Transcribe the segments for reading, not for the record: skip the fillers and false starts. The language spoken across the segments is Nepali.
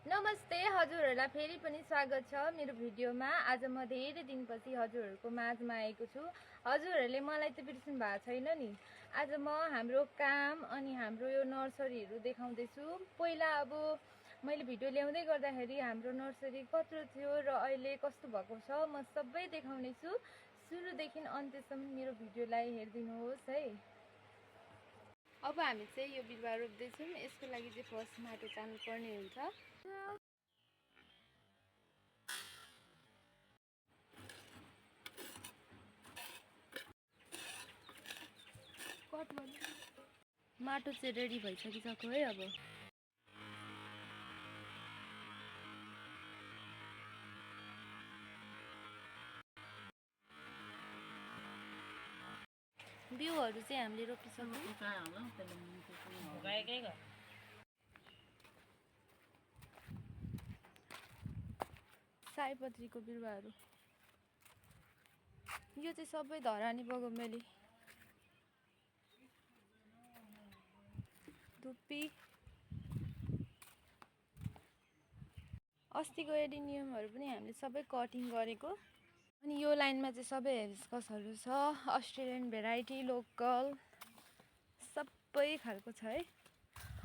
नमस्ते हजुरहरूलाई फेरि पनि स्वागत छ मेरो भिडियोमा। आज म धेरै दिनपछि हजुरहरूको माझमा आएको छु। हजुरहरूले मलाई त बिर्सिनु भएको छैन नि। आज म हाम्रो काम अनि हाम्रो यो नर्सरीहरू देखाउँदैछु। पहिला अब मैले भिडियो ल्याउँदै गर्दाखेरि हाम्रो नर्सरी कत्रो थियो र अहिले कस्तो भएको छ म सबै देखाउने छु। सुरुदेखि अन्त्यसम्म मेरो भिडियोलाई हेरिदिनुहोस् है। अब हामी चाहिँ यो बिरुवा रोप्दैछौँ। यसको लागि चाहिँ फर्स्ट माटो चाल्नुपर्ने हुन्छ। माटो चाहिँ रेडी भइसकिसक्यो है। अब बिउहरू चाहिँ हामीले रोपिसक्यौँ। सयपत्रीको बिरुवाहरू यो चाहिँ सबै धरानी बगोमेली, धुप्पी, अस्तिको एडिनियमहरू पनि हामीले सबै कटिङ गरेको। अनि यो लाइनमा चाहिँ सबै हेबिस्कसहरू छ। अस्ट्रेलियन भेराइटी, लोकल सबै खालको छ है।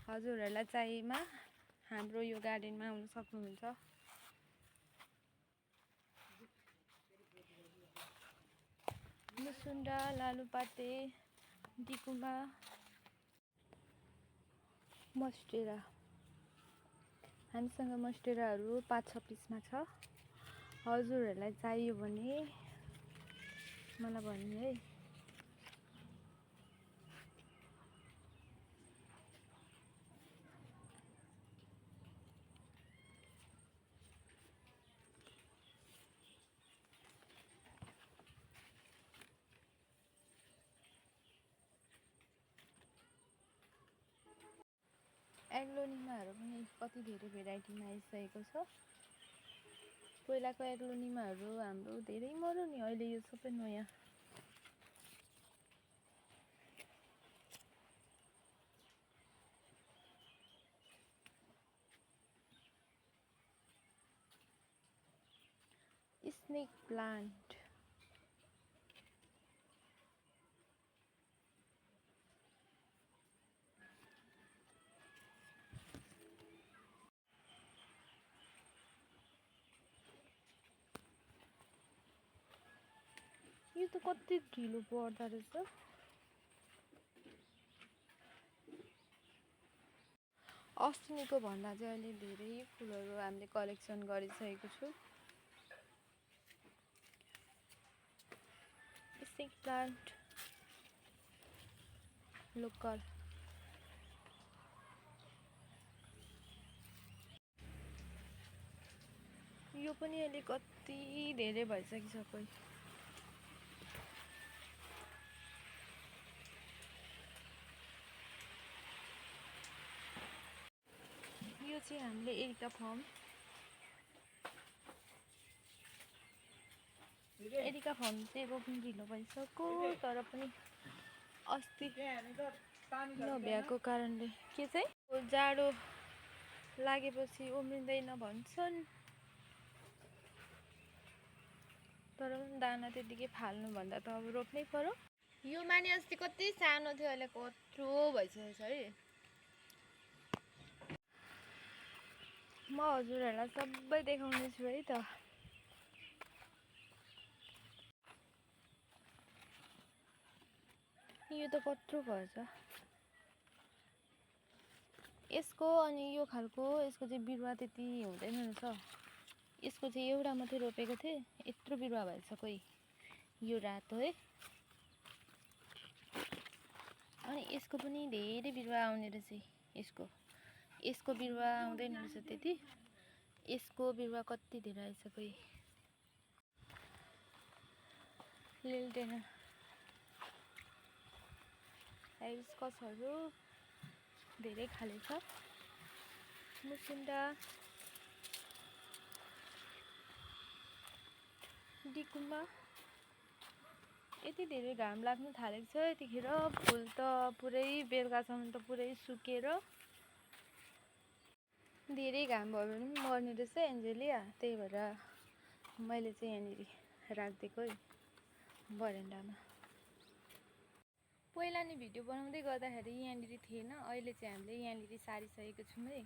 हजुरहरूलाई चाहिएमा हाम्रो यो गार्डनमा आउन सक्नुहुन्छ। मुसुन्डा, लालुपाते, डिकुमा, मस्टेरा। हामीसँग मस्टेराहरू 5-6 पिसमा छ। हजुरहरूलाई चाहियो भने मलाई भन्नु है। एग्लोनिमाहरू पनि कति धेरै भेराइटीमा आइसकेको छ। पहिलाको एग्लोनिमाहरू हाम्रो धेरै मर्यो नि, अहिले यो सबै नयाँ। स्नेक प्लान्ट यो त कति ढिलो बढ्दो रहेछ। अस्तिको भन्दा चाहिँ अहिले धेरै फुलहरू हामीले कलेक्सन गरिसकेको छु। स्नेक प्लान्ट लोकल, यो पनि अहिले कति धेरै भइसकिसक्यो। यो चाहिँ हामीले एरिका फर्म चाहिँ रोप्नु ढिलो भइसक्यो, तर पनि अस्ति नभ्याएको कारणले के चाहिँ जाडो लागेपछि उम्रिँदैन भन्छन्, तर पनि दाना त्यतिकै फाल्नुभन्दा त अब रोप्नै पर्यो। यो माने अस्ति कति सानो थियो, अहिले कत्रो भइसकेको छ है। म हजुरहरूलाई सबै देखाउने छु है त। यो त कत्रो भएछ यसको। अनि यो खालको यसको चाहिँ बिरुवा त्यति हुँदैन रहेछ। यसको चाहिँ एउटा मात्रै रोपेको थिएँ, यत्रो बिरुवा भएछ। कोही यो रातो है। अनि यसको पनि धेरै बिरुवा आउने रहेछ। यसको बिरुवा आउँदैन रहेछ त्यति। यसको बिरुवा कति धेरै आएछ। कोही लिल्डेना हाइबिस्कसहरू धेरै खाले छ। मुसुन्डा, डिकुमा। यति धेरै घाम लाग्न थालेको छ यतिखेर। फुल त पुरै बेलुकासम्म त पुरै सुकेर धेरै घाम भयो भने पनि मर्ने रहेछ एन्जेलिया, त्यही भएर मैले चाहिँ यहाँनिर राखिदिएको है बरेन्डामा। पहिला नि भिडियो बनाउँदै गर्दाखेरि यहाँनिर थिएन, अहिले चाहिँ हामीले यहाँनिर सारिसकेको छौँ है।